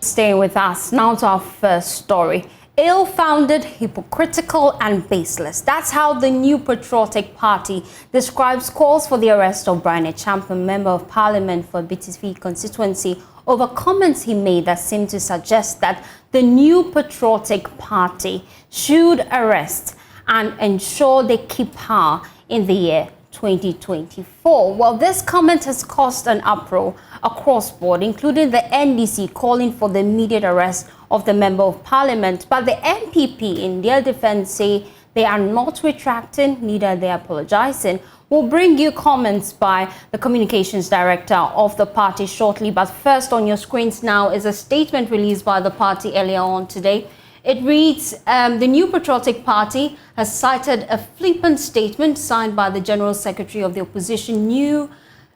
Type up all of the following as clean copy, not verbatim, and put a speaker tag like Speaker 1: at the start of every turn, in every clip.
Speaker 1: Staying with us, now to our first story. Ill-founded, hypocritical and baseless. That's how the New Patriotic Party describes calls for the arrest of Brian Champion, Member of Parliament for BTV constituency, over comments he made that seemed to suggest that the New Patriotic Party should arrest and ensure they keep power in the year 2024. Well, this comment has caused an uproar across board, including the NDC calling for the immediate arrest of the Member of Parliament. But the NPP, in their defense, say they are not retracting, neither are they apologizing. We'll bring you comments by the communications director of the party shortly. But first on your screens now is a statement released by the party earlier on today. It reads, the New Patriotic Party has cited a flippant statement signed by the General Secretary of the opposition New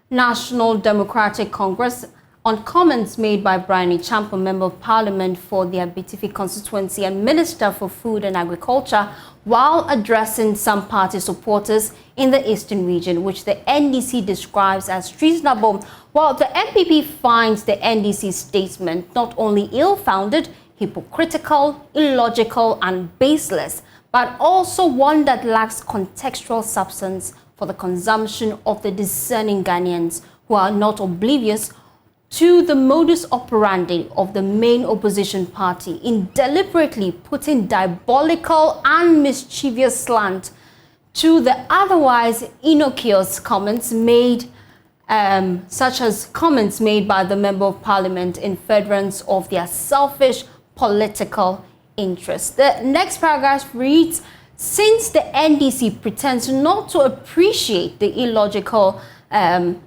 Speaker 1: National Democratic Congress on comments made by Brian Champion, Member of Parliament for the BTV constituency and Minister for Food and Agriculture, while addressing some party supporters in the Eastern region, which the NDC describes as treasonable. While the NPP finds the NDC statement not only ill-founded, hypocritical, illogical and baseless, but also one that lacks contextual substance for the consumption of the discerning Ghanaians who are not oblivious to the modus operandi of the main opposition party in deliberately putting diabolical and mischievous slant to the otherwise innocuous comments made, such as comments made by the Member of Parliament in furtherance of their selfish political interests. The next paragraph reads, since the NDC pretends not to appreciate the illogical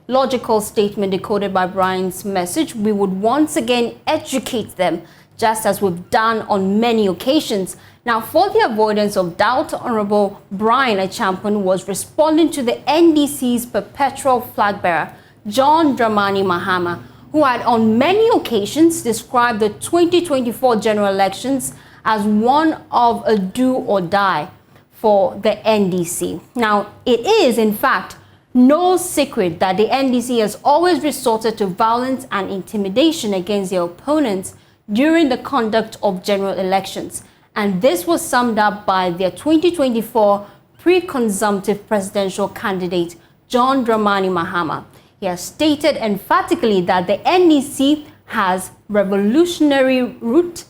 Speaker 1: logical statement decoded by Brian's message, we would once again educate them, just as we've done on many occasions. Now, for the avoidance of doubt, Honorable Brian Champion was responding to the NDC's perpetual flag bearer, John Dramani Mahama, who had on many occasions described the 2024 general elections as one of a do or die for the NDC. Now, it is, in fact, no secret that the NDC has always resorted to violence and intimidation against their opponents during the conduct of general elections. And this was summed up by their 2024 pre-consumptive presidential candidate, John Dramani Mahama. He has stated emphatically that the NDC has revolutionary root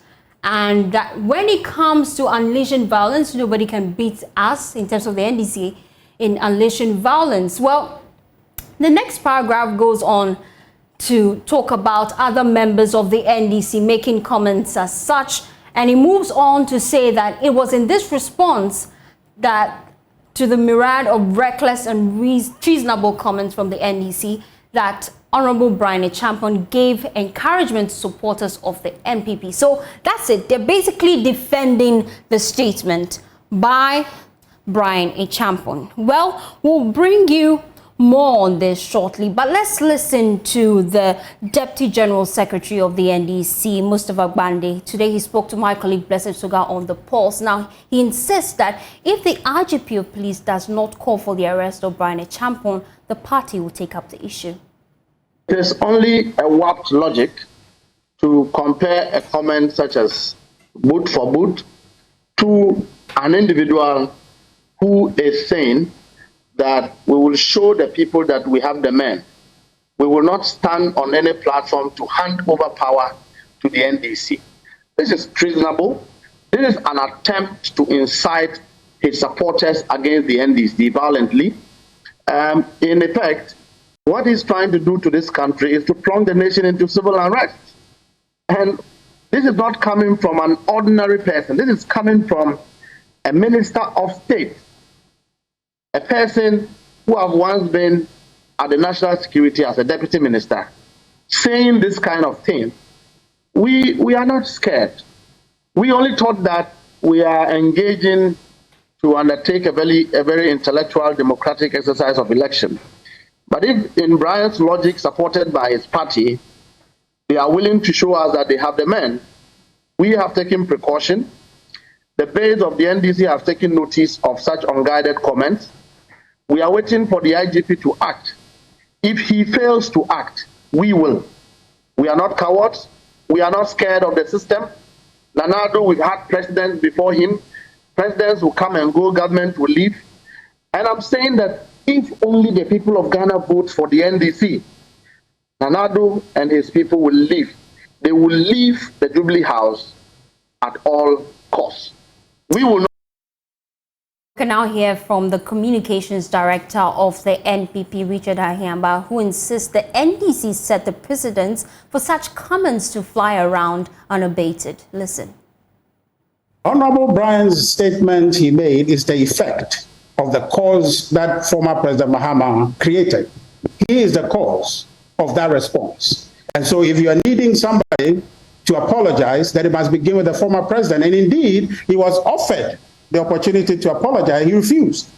Speaker 1: and that when it comes to unleashing violence, nobody can beat us in terms of the NDC in unleashing violence. Well, the next paragraph goes on to talk about other members of the NDC making comments as such, and he moves on to say that it was in this response that to the myriad of reckless and treasonable comments from the NDC that Honorable Brian Champion gave encouragement to supporters of the NPP. So that's it. They're basically defending the statement by Brian Champion. Well, we'll bring you more on this shortly, but let's listen to the Deputy General Secretary of the NDC, Mustafa Bande. Today he spoke to my colleague Blessed Sugar on The Pulse. Now, he insists that if the IGP of Police does not call for the arrest of Brian Champion, the party will take up the issue.
Speaker 2: It is only a warped logic to compare a comment such as boot for boot to an individual who is saying that we will show the people that we have the men. We will not stand on any platform to hand over power to the NDC. This is treasonable. This is an attempt to incite his supporters against the NDC violently. In effect, what he's trying to do to this country is to plunge the nation into civil unrest. And this is not coming from an ordinary person. This is coming from a minister of state, a person who have once been at the national security as a deputy minister, saying this kind of thing. We are not scared. We only thought that we are engaging to undertake a very intellectual democratic exercise of election. But if in Brian's logic, supported by his party, they are willing to show us that they have the men, we have taken precaution. The base of the NDC have taken notice of such unguided comments. We are waiting for the IGP to act. If he fails to act, we will. We are not cowards. We are not scared of the system. Nanado, we've had presidents before him. Presidents will come and go, government will leave. And I'm saying that if only the people of Ghana vote for the NDC, Nanado and his people will leave. They will leave the Jubilee House at all costs. We will not.
Speaker 1: We can now hear from the communications director of the NPP, Richard Ahiamba, who insists the NDC set the precedence for such comments to fly around unabated. Listen.
Speaker 3: Honorable Brian's statement he made is the effect of the cause that former President Mahama created. He is the cause of that response. And so if you are needing somebody to apologize, then it must begin with the former president. And indeed, he was offered the opportunity to apologize. He refused.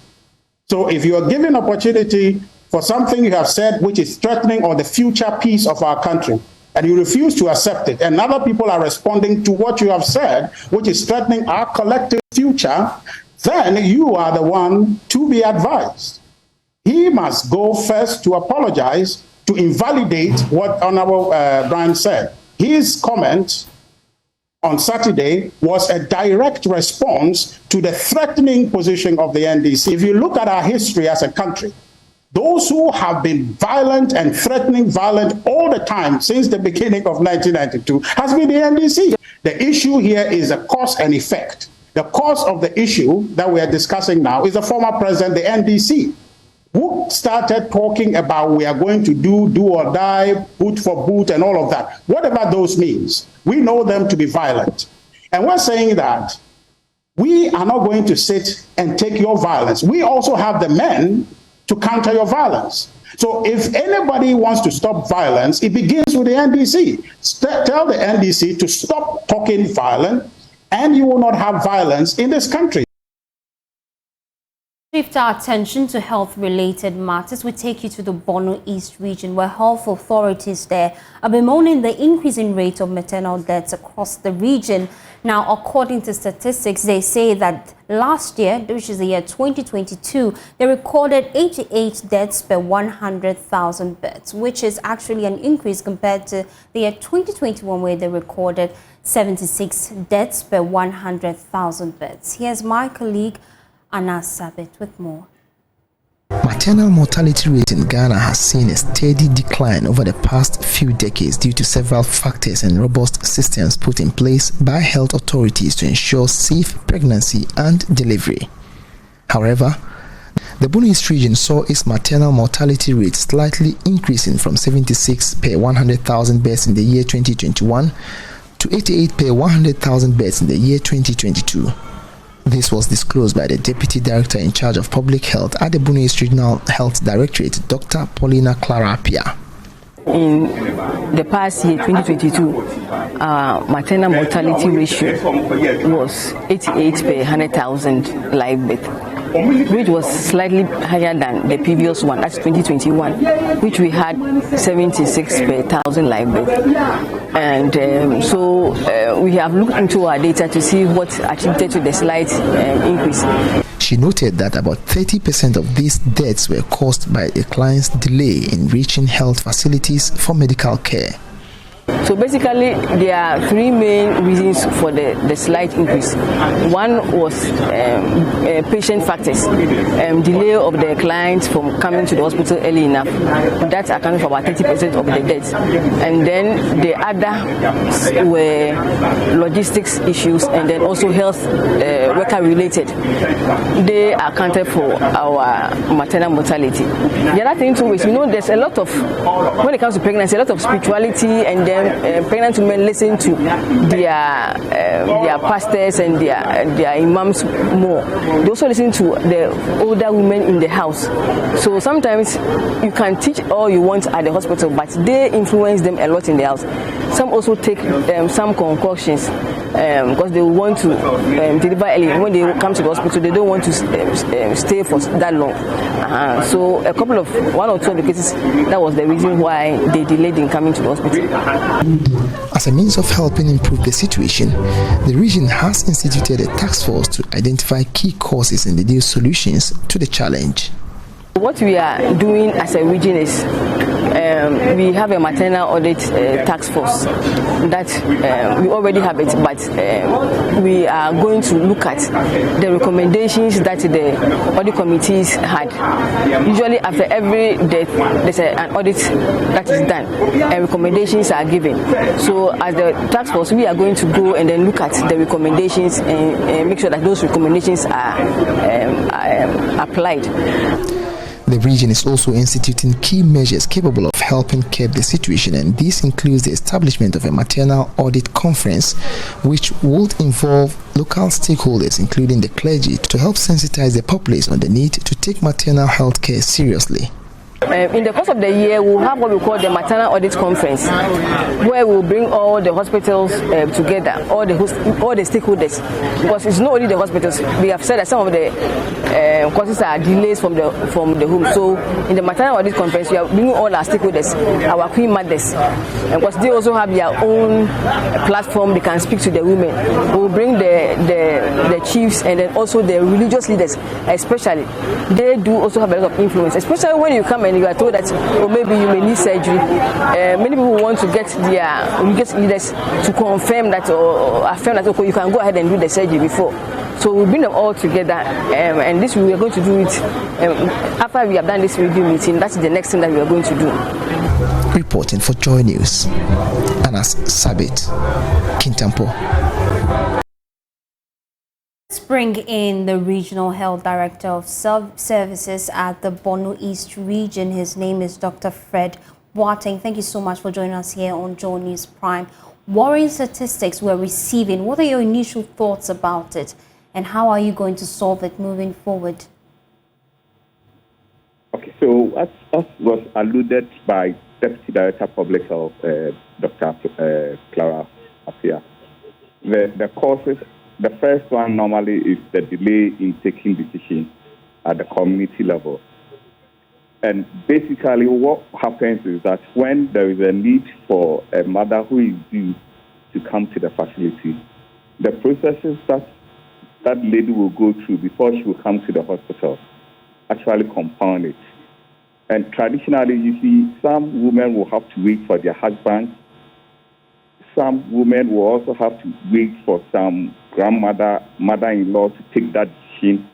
Speaker 3: So if you are given opportunity for something you have said which is threatening on the future peace of our country, and you refuse to accept it, and other people are responding to what you have said, which is threatening our collective future, then you are the one to be advised. He must go first to apologize, to invalidate what Honorable Brian said. His comment on Saturday was a direct response to the threatening position of the NDC. If you look at our history as a country, those who have been violent and threatening violent all the time since the beginning of 1992 has been the NDC. The issue here is a cause and effect. The cause of the issue that we are discussing now is the former president, the NDC, who started talking about we are going to do or die, boot for boot, and all of that. Whatever those means, we know them to be violent. And we're saying that we are not going to sit and take your violence. We also have the men to counter your violence. So if anybody wants to stop violence, it begins with the NDC. Tell the NDC to stop talking violent, and you will not have violence in this country.
Speaker 1: Shift our attention to health-related matters. We take you to the Borno East region, where health authorities there are bemoaning the increasing rate of maternal deaths across the region. Now, according to statistics, they say that last year, which is the year 2022, they recorded 88 deaths per 100,000 births, which is actually an increase compared to the year 2021, where they recorded 76 deaths per 100,000 births. Here's my colleague, Anna Sabit, with more.
Speaker 4: Maternal mortality rate in Ghana has seen a steady decline over the past few decades due to several factors and robust systems put in place by health authorities to ensure safe pregnancy and delivery. However, the Borno East region saw its maternal mortality rate slightly increasing from 76 per 100,000 births in the year 2021 to 88 per 100,000 births in the year 2022. This was disclosed by the Deputy Director in charge of Public Health at the Borno East Regional Health Directorate, Dr. Paulina Clara Apia.
Speaker 5: In the past year, 2022, maternal mortality ratio was 88 per 100,000 live birth, which was slightly higher than the previous one, that's 2021, which we had 76 per 1,000 live birth. And so we have looked into our data to see what attributed to the slight increase.
Speaker 4: She noted that about 30% of these deaths were caused by a client's delay in reaching health facilities for medical care.
Speaker 5: So basically, there are three main reasons for the slight increase. One was patient factors, delay of the clients from coming to the hospital early enough. That accounted for about 30% of the deaths. And then the other were logistics issues and then also health worker related. They accounted for our maternal mortality. The other thing too is, there's a lot of, when it comes to pregnancy, a lot of spirituality, and then pregnant women listen to their pastors and their imams more. They also listen to the older women in the house. So sometimes you can teach all you want at the hospital, but they influence them a lot in the house. Some also take some concoctions because they want to deliver early. When they come to the hospital, they don't want to stay for that long. So one or two of the cases, that was the reason why they delayed in coming to the hospital.
Speaker 4: As a means of helping improve the situation, the region has instituted a task force to identify key causes and deduce solutions to the challenge.
Speaker 5: What we are doing as a region is we have a maternal audit task force that we already have it, but we are going to look at the recommendations that the audit committees had. Usually after every death, there's an audit that is done and recommendations are given. So as the task force, we are going to go and then look at the recommendations and make sure that those recommendations are applied.
Speaker 4: The region is also instituting key measures capable of helping curb the situation, and this includes the establishment of a maternal audit conference, which would involve local stakeholders, including the clergy, to help sensitize the populace on the need to take maternal health care seriously.
Speaker 5: In the course of the year, we'll have what we call the maternal audit conference, where we'll bring all the hospitals together, all the stakeholders, because it's not only the hospitals. We have said that some of the causes are delays from the home. So in the maternal audit conference, we are bringing all our stakeholders, our queen mothers, because they also have their own platform. They can speak to the women. We'll bring the chiefs and then also the religious leaders, especially. They do also have a lot of influence, especially when you come and you are told that, or maybe you may need surgery. Many people want to get their religious leaders to confirm that or affirm that, okay, you can go ahead and do the surgery before. So we'll bring them all together, and this we are going to do it after we have done this review meeting. That's the next thing that we are going to do.
Speaker 4: Reporting for Joy News, Anas Sabit, Kintampo.
Speaker 1: Let's bring in the Regional Health Director of Services at the Borno East region. His name is Dr. Fred Boateng. Thank you so much for joining us here on Joy News Prime. Worrying statistics we're receiving. What are your initial thoughts about it, and how are you going to solve it moving forward?
Speaker 6: Okay, so as was alluded by Deputy Director of Public Health, Dr. Clara Afia, the causes. The first one normally is the delay in taking decisions at the community level. And basically what happens is that when there is a need for a mother who is due to come to the facility, the processes that lady will go through before she will come to the hospital actually compound it. And traditionally, you see, some women will have to wait for their husbands. Some women will also have to wait for some mother-in-law to take that decision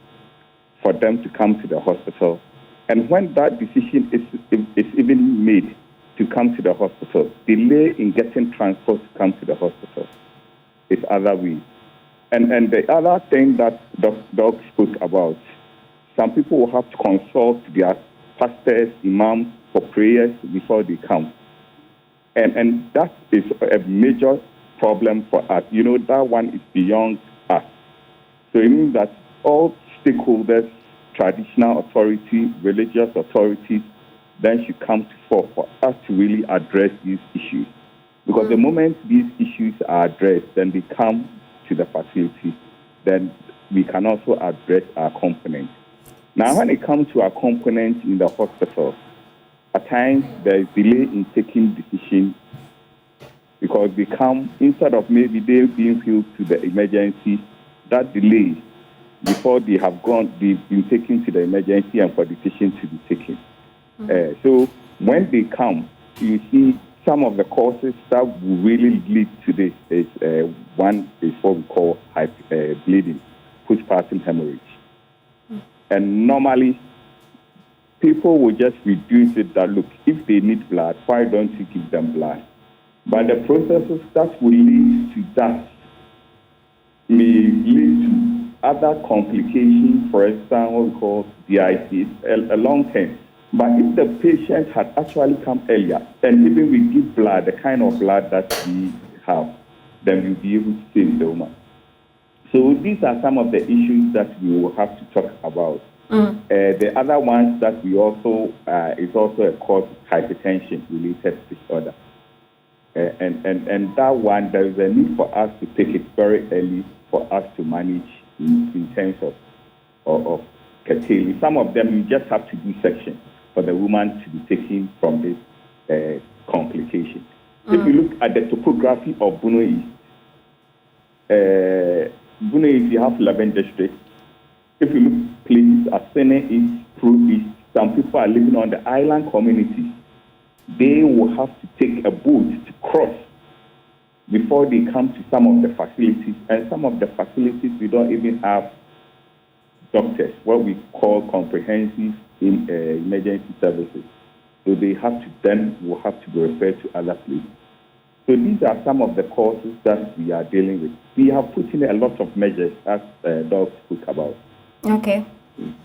Speaker 6: for them to come to the hospital. And when that decision is even made to come to the hospital, delay in getting transport to come to the hospital is other ways. And the other thing that Doc spoke about, some people will have to consult their pastors, imams for prayers before they come. And that is a major problem for us. You know, that one is beyond us. So it means that all stakeholders, traditional authority, religious authorities, then should come to fore for us to really address these issues. Because the moment these issues are addressed, then they come to the facility, then we can also address our components. Now, when it comes to our components in the hospital, at times there is delay in taking decisions because they come, instead of maybe they being filled to the emergency, that delay before they've been taken to the emergency and for decision to be taken. So when they come, you see some of the causes that will really lead to this is one is what we call bleeding, postpartum hemorrhage. And normally, people will just reduce it that, look, if they need blood, why don't you give them blood? But the processes that will lead to that may lead to other complications, for example, what we call DIC, a long term. But if the patient had actually come earlier, and even we give blood, the kind of blood that we have, then we'll be able to save the woman. So these are some of the issues that we will have to talk about. The other ones that we also, is also a cause of hypertension-related disorder. And that one, there is a need for us to take it very early for us to manage in terms of curtailing. Some of them, you just have to do section for the woman to be taken from this complication. If you look at the topography of Borno East, you have 11 districts. If you look places as Sene East, Pro East, some people are living on the island communities. they will have to take a boat to cross before they come to some of the facilities. And some of the facilities, we don't even have doctors, what we call comprehensive emergency services. So they have to then will have to be referred to other places. So these are some of the causes that we are dealing with. We have put in a lot of measures, as Doug spoke about.
Speaker 1: Okay.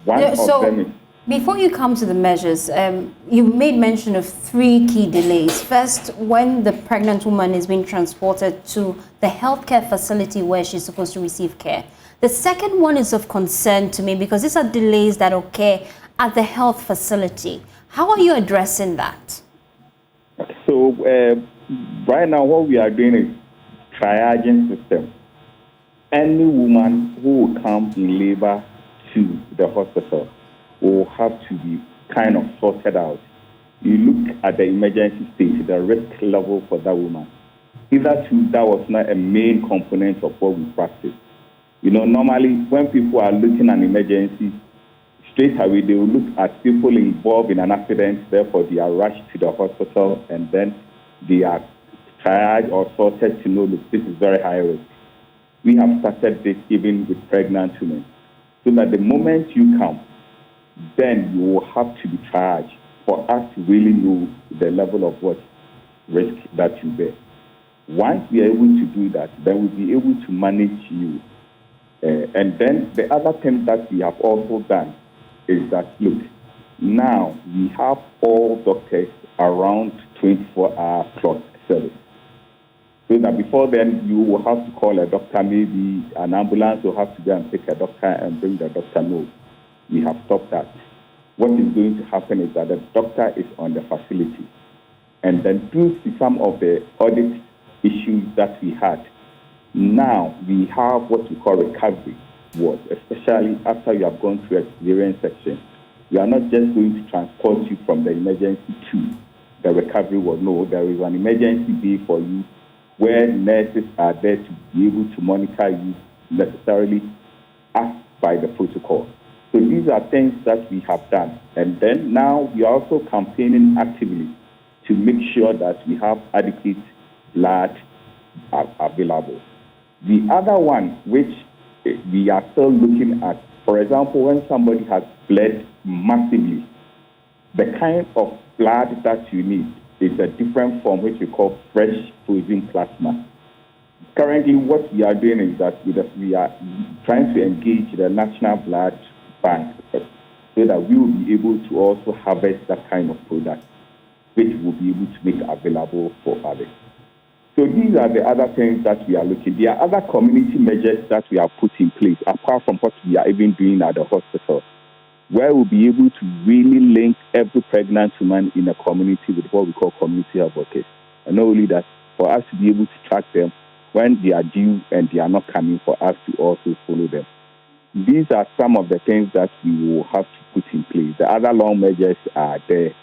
Speaker 6: One of them is...
Speaker 1: Before you come to the measures, you made mention of 3 key delays. First, when the pregnant woman is being transported to the healthcare facility where she's supposed to receive care. The second one is of concern to me because these are delays that occur at the health facility. How are you addressing that?
Speaker 6: So right now what we are doing is triaging system. Any woman who will come in labor to the hospital will have to be kind of sorted out. You look at the emergency stage, the risk level for that woman. Hitherto, that was not a main component of what we practice. You know, normally when people are looking at emergency, straight away they will look at people involved in an accident, therefore they are rushed to the hospital and then they are triaged or sorted to know, look, this is very high risk. We have started this even with pregnant women, so that the moment you come, then you will have to be triaged for us to really know the level of what risk that you bear. Once we are able to do that, then we'll be able to manage you. And then the other thing that we have also done is that, look, now we have all doctors around 24-hour clock service. So that before then, you will have to call a doctor, maybe an ambulance will have to go and pick a doctor and bring the doctor. No, we have stopped that. What is going to happen is that the doctor is on the facility. And then due to some of the audit issues that we had, now we have what we call recovery wards, especially after you have gone through a cesarean section. We are not just going to transport you from the emergency to the recovery ward. No, there is an emergency bay for you where nurses are there to be able to monitor you necessarily as by the protocol. So these are things that we have done. And then now we are also campaigning actively to make sure that we have adequate blood available. The other one, which we are still looking at, for example, when somebody has bled massively, the kind of blood that you need is a different form, which we call fresh frozen plasma. Currently, what we are doing is that we are trying to engage the National Blood Bank so that we will be able to also harvest that kind of product, which we'll be able to make available for others. So these are the other things that we are looking. There are other community measures that we have put in place, apart from what we are even doing at the hospital, where we'll be able to really link every pregnant woman in a community with what we call community health workers. And not only that, for us to be able to track them when they are due and they are not coming, for us to also follow them. These are some of the things that we will have to put in place. The other long measures are there.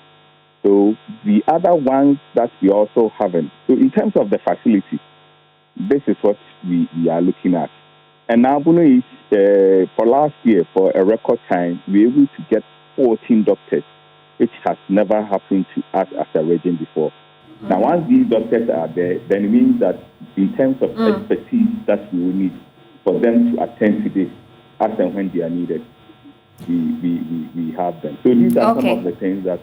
Speaker 6: So the other ones that we also haven't. So in terms of the facility, this is what we are looking at. And now, is for last year, for a record time, we were able to get 14 doctors, which has never happened to us as a region before. Now, once these doctors are there, then it means that in terms of expertise that we will need for them to attend to this as and when they are needed, we have them. So these are some of the things that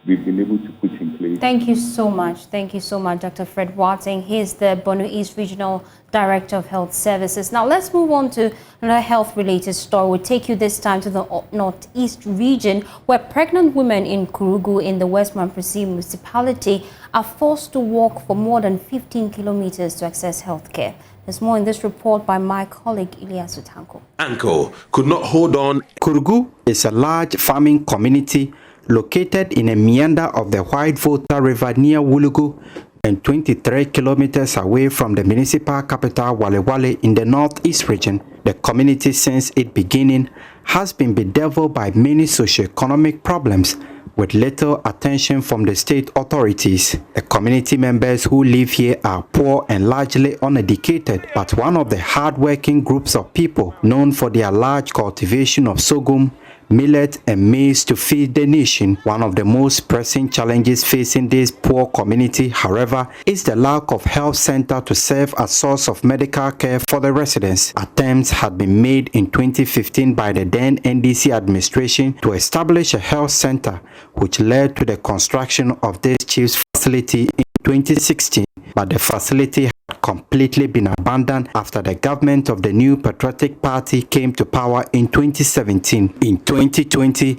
Speaker 6: we've been able to put in place.
Speaker 1: Thank you so much. Thank you so much, Dr. Fred Watting. He is the Borno East Regional Director of Health Services. Now, let's move on to another health-related story. We'll take you this time to the Northeast region, where pregnant women in Kurugu in the West Mamprasi municipality are forced to walk for more than 15 kilometers to access health care. There's more in this report by my colleague, Ilyasu Tanko.
Speaker 7: Anko could not hold on.
Speaker 8: Kurugu is a large farming community located in a meander of the White Volta River near Wulugu and 23 kilometers away from the municipal capital Wale Wale in the Northeast region. The community since its beginning has been bedeviled by many socio-economic problems with little attention from the state authorities. The community members who live here are poor and largely uneducated, but one of the hard-working groups of people known for their large cultivation of sorghum, millet and maize to feed the nation. One of the most pressing challenges facing this poor community, however, is the lack of health center to serve as source of medical care for the residents. Attempts had been made in 2015 by the then NDC administration to establish a health center, which led to the construction of this chief's facility in 2016, but the facility had completely been abandoned after the government of the New Patriotic Party came to power in 2017. In 2020,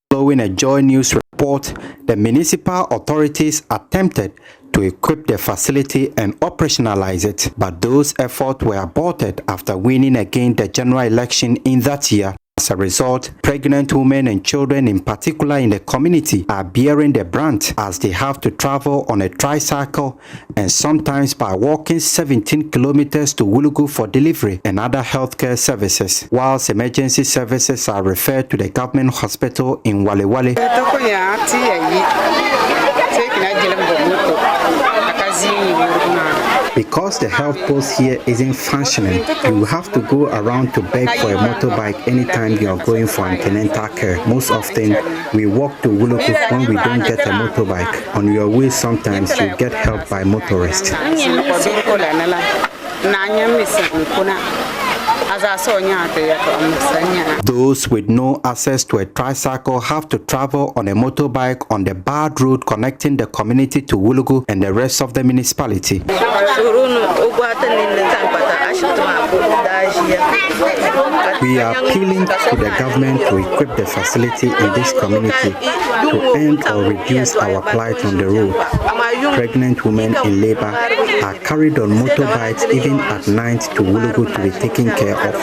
Speaker 8: following a Joy News report, the municipal authorities attempted to equip the facility and operationalize it, but those efforts were aborted after winning again the general election in that year. As a result, pregnant women and children in particular in the community are bearing the brunt as they have to travel on a tricycle and sometimes by walking 17 kilometers to Wulugu for delivery and other healthcare services, whilst emergency services are referred to the government hospital in Wale Wale. Because the health post here isn't functioning, you have to go around to beg for a motorbike anytime you are going for antenatal care. Most often, we walk to Wulugu when we don't get a motorbike. On your way, sometimes you get help by motorists. Those with no access to a tricycle have to travel on a motorbike on the barred road connecting the community to Wulugu and the rest of the municipality. We are appealing to the government to equip the facility in this community to end or reduce our plight on the road. Pregnant women in labor are carried on motorbikes even at night to Wulugu to be taken care of.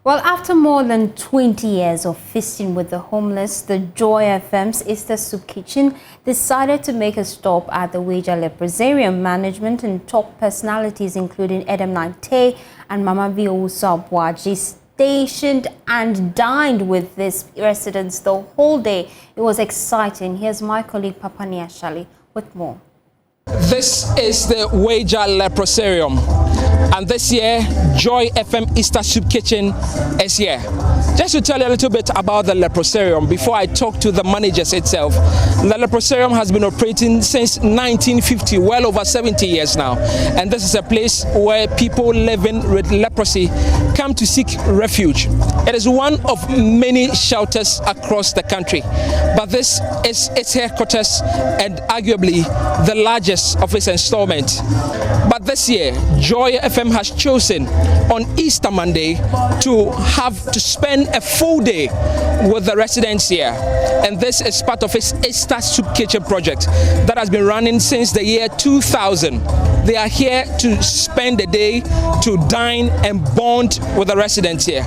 Speaker 1: Well, after more than 20 years of feasting with the homeless, the Joy FM's Easter Soup Kitchen decided to make a stop at the Weija Leprosarium. Management and top personalities including Edem Nante and Mama Viowusa Bwaji stationed and dined with these residents the whole day. It was exciting. Here's my colleague Papani Ashali with more.
Speaker 9: This is the Weija Leprosarium, and this year Joy FM Easter Soup Kitchen is here. Just to tell you a little bit about the Leprosarium before I talk to the managers itself. The Leprosarium has been operating since 1950, well over 70 years now, and this is a place where people living with leprosy come to seek refuge. It is one of many shelters across the country, but this is its headquarters and arguably the largest of its installment. But this year, Joy FM has chosen on Easter Monday to spend a full day with the residents here. And this is part of its Easter Soup Kitchen project that has been running since the year 2000. They are here to spend the day, to dine and bond with the residents here.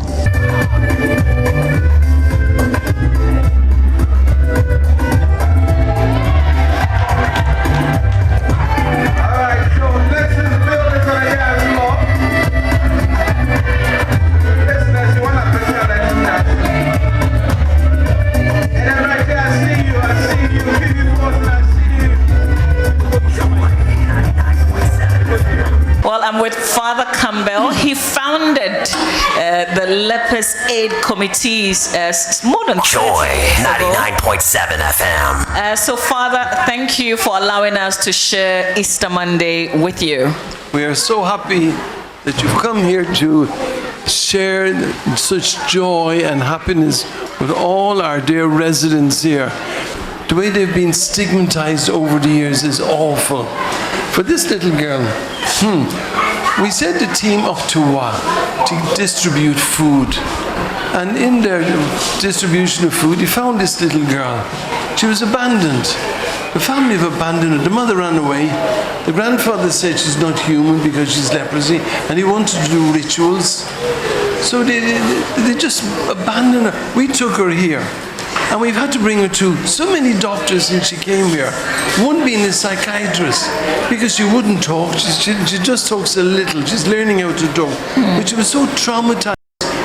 Speaker 10: Well, I'm with Father Campbell. He founded the Lepers Aid Committees more than
Speaker 11: Joy 99.7 FM.
Speaker 10: So, Father, thank you for allowing us to share Easter Monday with you.
Speaker 12: We are so happy that you've come here to share such joy and happiness with all our dear residents here. The way they've been stigmatized over the years is awful. For this little girl, we sent a team up to Wa to distribute food. And in their distribution of food, they found this little girl. She was abandoned. The family have abandoned her. The mother ran away. The grandfather said she's not human because she's leprosy, and he wanted to do rituals. So they just abandoned her. We took her here. And we've had to bring her to so many doctors since she came here. One being a psychiatrist, because she wouldn't talk. She just talks a little. She's learning how to talk. But she was so traumatized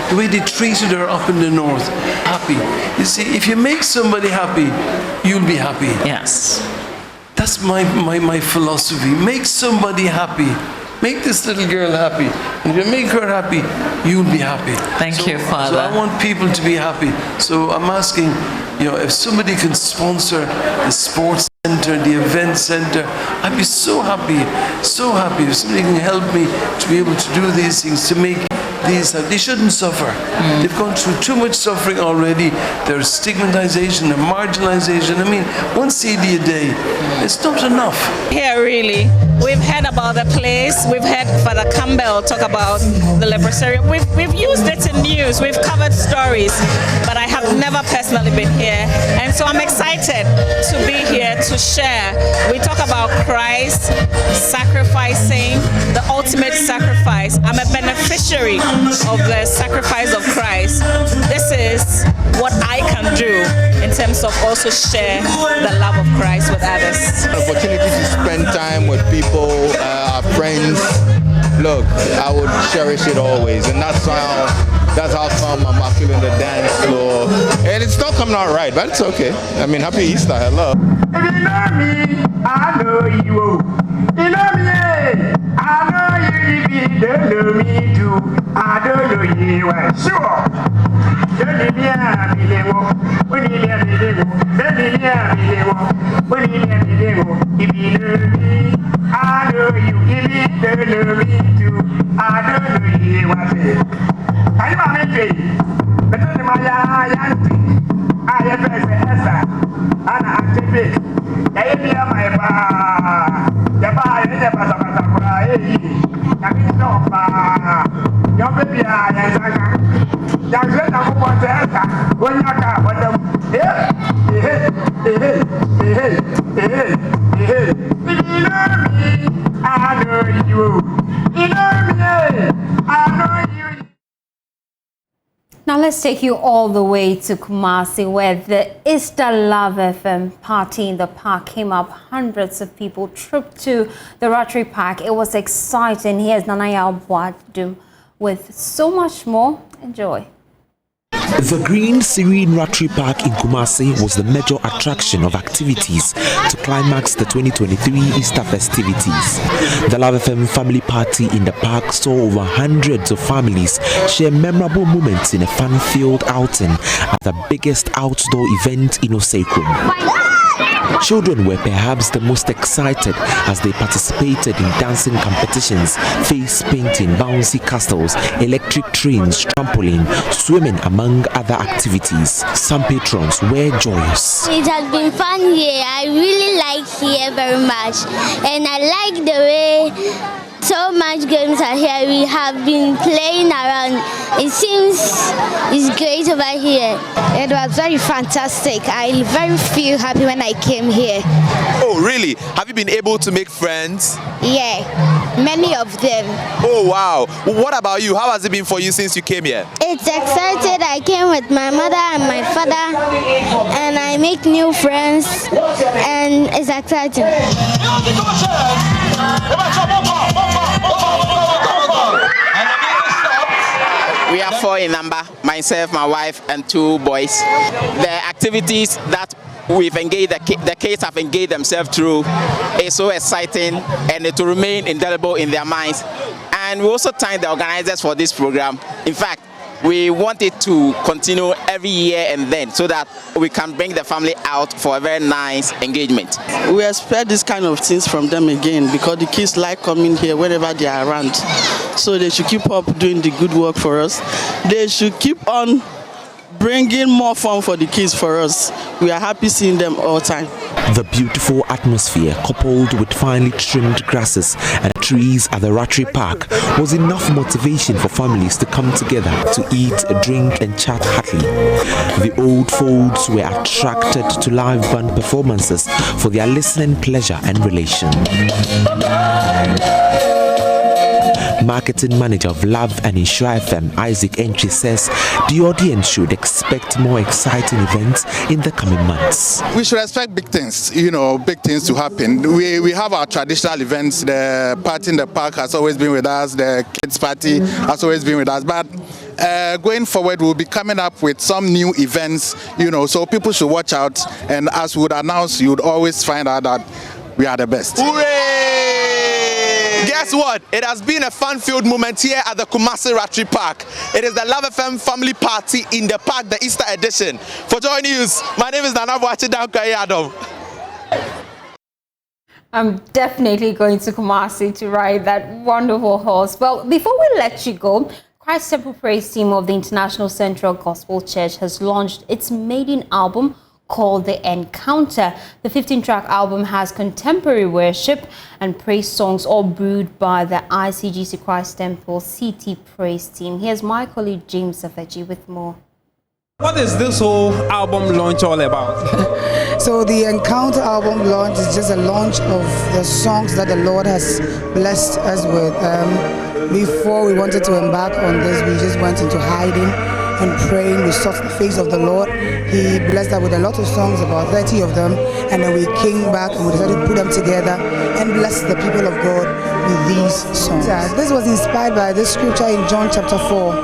Speaker 12: the way they treated her up in the north. Happy. You see, if you make somebody happy, you'll be happy.
Speaker 10: Yes.
Speaker 12: That's my philosophy. Make somebody happy, Make this little girl happy. If you make her happy, you'll be happy.
Speaker 10: Thank you, Father.
Speaker 12: So I want people to be happy. So I'm asking, if somebody can sponsor the sports center, the event center, I'd be so happy, so happy. If somebody can help me to be able to do these things, to make they shouldn't suffer. They've gone through too much suffering already. There's stigmatization and marginalization. I mean, one CD a day, it's not enough.
Speaker 10: Here, really, we've heard about the place. We've heard Father Campbell talk about the leprosarium. We've used it in news. We've covered stories, but I have never personally been here. And so I'm excited to be here to share. We talk about Christ sacrificing, the ultimate sacrifice. I'm a beneficiary of the sacrifice of Christ. This is what I can do in terms of also share the love of Christ with others.
Speaker 13: Opportunity to spend time with people, our friends. Look, I would cherish it always, and that's how come I'm actually on the dance floor. And it's not coming out right, but it's okay. I mean, happy Easter, hello.
Speaker 14: If you know me, I know you. You know me, I know you. If you don't know me too, I don't know you. Sure. Don't leave me a video. When you leave me, don't leave me a video. When you leave me, if you know me, I know you. If you don't know me too, I don't know you. Can you imagine? Better than my auntie. I have a Esther, and I'm TV. I hear my bar. The bar is a Pasapasa. I mean, no bar. Your baby, I am. Young Zeta, who was Esther, when you got what them. If you know me, I know you. You know me, I know you.
Speaker 1: Now let's take you all the way to Kumasi, where the Easter Love FM party in the park came up. Hundreds of people trooped to the Rotary Park. It was exciting. Here's Nanaya Boadum with so much more. Enjoy.
Speaker 15: The Green Serene Rotary Park in Kumasi was the major attraction of activities to climax the 2023 Easter festivities. The Love FM family party in the park saw over hundreds of families share memorable moments in a fun-filled outing at the biggest outdoor event in Osekum. Children were perhaps the most excited as they participated in dancing competitions, face painting, bouncy castles, electric trains, trampoline, swimming, among other activities. Some patrons were joyous.
Speaker 16: It has been fun here. I really like here very much, and I like the way so much games are here. We have been playing around. It seems it's great over here.
Speaker 17: It was very fantastic. I very feel happy when I came here.
Speaker 18: Oh, really? Have you been able to make friends?
Speaker 17: Yeah, many of them.
Speaker 18: Oh, wow. What about you? How has it been for you since you came here?
Speaker 16: It's exciting. I came with my mother and my father, and I make new friends, and it's exciting.
Speaker 19: We are 4 in number, myself, my wife, and 2 boys. The activities that we've engaged, the kids have engaged themselves through, is so exciting, and it will remain indelible in their minds. And we also thank the organizers for this program. In fact, we want it to continue every year and then, so that we can bring the family out for a very nice engagement.
Speaker 20: We expect this kind of things from them again, because the kids like coming here whenever they are around. So they should keep up doing the good work for us. They should keep on bringing more fun for the kids for us. We are happy seeing them all the time.
Speaker 15: The beautiful atmosphere, coupled with finely trimmed grasses and trees at the Rotary Park, was enough motivation for families to come together to eat, drink, and chat heartily. The old folks were attracted to live band performances for their listening pleasure and relation. Marketing manager of Love and Insure FM, Isaac Entry, says the audience should expect more exciting events in the coming months.
Speaker 21: We should expect big things, big things to happen. We have our traditional events. The party in the park has always been with us. The kids party has always been with us. But going forward, we'll be coming up with some new events, so people should watch out. And as we would announce, you would always find out that we are the best.
Speaker 18: Hooray! Guess what? It has been a fun-filled moment here at the Kumasi Ratri Park. It is the Love FM family party in the park, the Easter edition. For Joy News, my name is Nana Adam.
Speaker 1: I'm definitely going to Kumasi to ride that wonderful horse. Well, before we let you go, Christ Temple Praise team of the International Central Gospel Church has launched its maiden album called The Encounter. The 15-track album has contemporary worship and praise songs, all brewed by the ICGC Christ Temple CT Praise team. Here's my colleague James Safeji with more.
Speaker 9: What is this whole album launch all about?
Speaker 2: So the Encounter album launch is just a launch of the songs that the Lord has blessed us with. Before we wanted to embark on this, we just went into hiding and praying. We sought the face of the Lord. He blessed us with a lot of songs, about 30 of them, and then we came back and we decided to put them together and bless the people of God with these songs. This was inspired by this scripture in John chapter 4,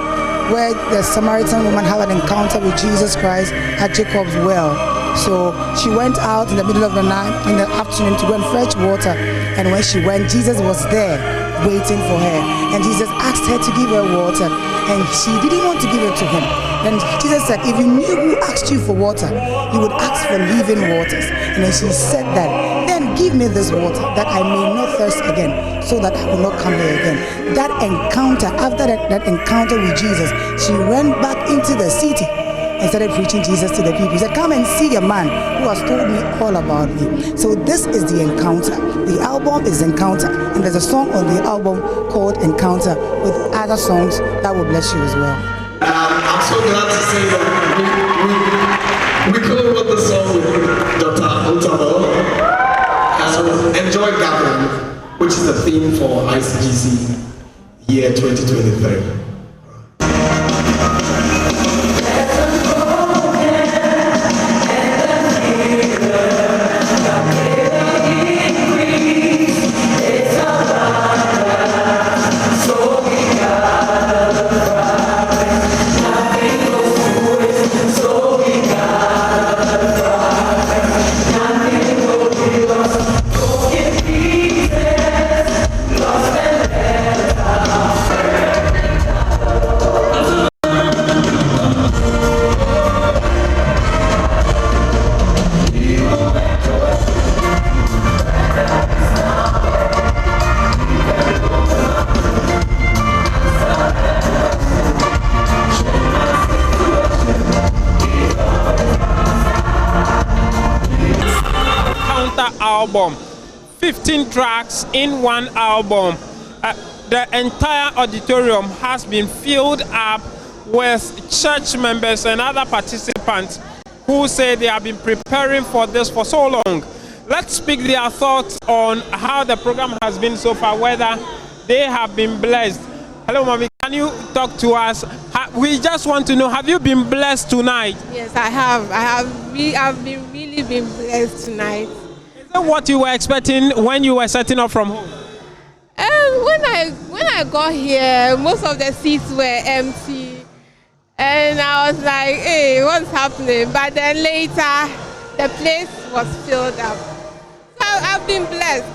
Speaker 2: where the Samaritan woman had an encounter with Jesus Christ at Jacob's well. So she went out in the middle of the night, in the afternoon, to go and fetch water. And when she went, Jesus was there waiting for her. And Jesus asked her to give her water. And she didn't want to give it to him. Then Jesus said, if you knew who asked you for water, you would ask for living waters. And then she said that, then give me this water that I may not thirst again, so that I will not come here again. That encounter, after that encounter with Jesus, she went back into the city and started preaching Jesus to the people. He said, come and see a man who has told me all about me. So this is The Encounter. The album is Encounter, and there's a song on the album called Encounter with other songs that will bless you as well.
Speaker 22: I'm so glad to say that we co-wrote the song with Dr. Otabo. Enjoy Gathering, which is the theme for ICGC year 2023.
Speaker 9: Album, 15 tracks in one album. The entire auditorium has been filled up with church members and other participants who say they have been preparing for this for so long. Let's speak their thoughts on how the program has been so far, whether they have been blessed. Hello, Mommy, can you talk to us? We just want to know, have you been blessed tonight?
Speaker 23: Yes, I have. We have really been blessed tonight.
Speaker 9: What you were expecting when you were setting up from home?
Speaker 23: When I got here, most of the seats were empty, and I was like, "Hey, what's happening?" But then later, the place was filled up. So I've been blessed.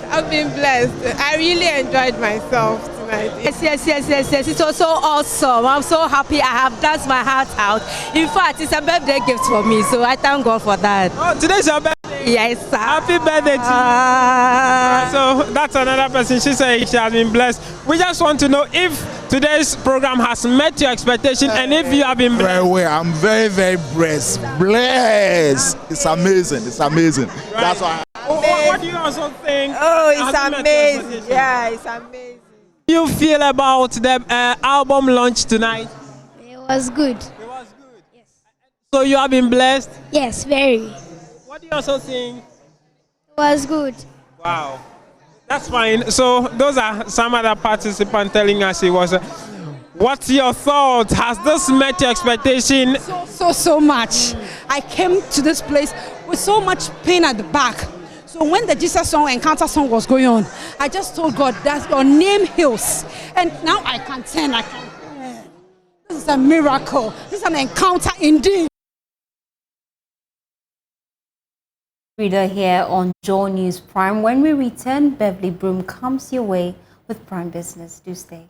Speaker 23: I really enjoyed myself tonight.
Speaker 24: Yes. It was so awesome. I'm so happy. I have danced my heart out. In fact, it's a birthday gift for me, so I thank God for that.
Speaker 9: Oh, today's your birthday.
Speaker 24: Yes, sir.
Speaker 9: Happy birthday to you. So that's another person. She said she has been blessed. We just want to know if today's program has met your expectation and if you have been blessed.
Speaker 25: Well, I'm very, very blessed. It's amazing.
Speaker 9: Right.
Speaker 25: That's why.
Speaker 9: What do you also think?
Speaker 23: Oh, it's amazing. Yeah, it's amazing.
Speaker 9: What do you feel about the album launch tonight?
Speaker 26: It was good.
Speaker 9: Yes. So you have been blessed?
Speaker 26: Yes, very.
Speaker 9: What do you also think?
Speaker 26: It was good.
Speaker 9: Wow. That's fine. So those are some other participants telling us it was. What's your thoughts? Has this met your expectation?
Speaker 27: So much. I came to this place with so much pain at the back. So when the Jesus song, Encounter song was going on, I just told God that your name heals. And now I can turn. This is a miracle. This is an encounter indeed.
Speaker 1: Reader here on Joy News Prime. When we return, Beverly Broom comes your way with Prime Business. Do stay.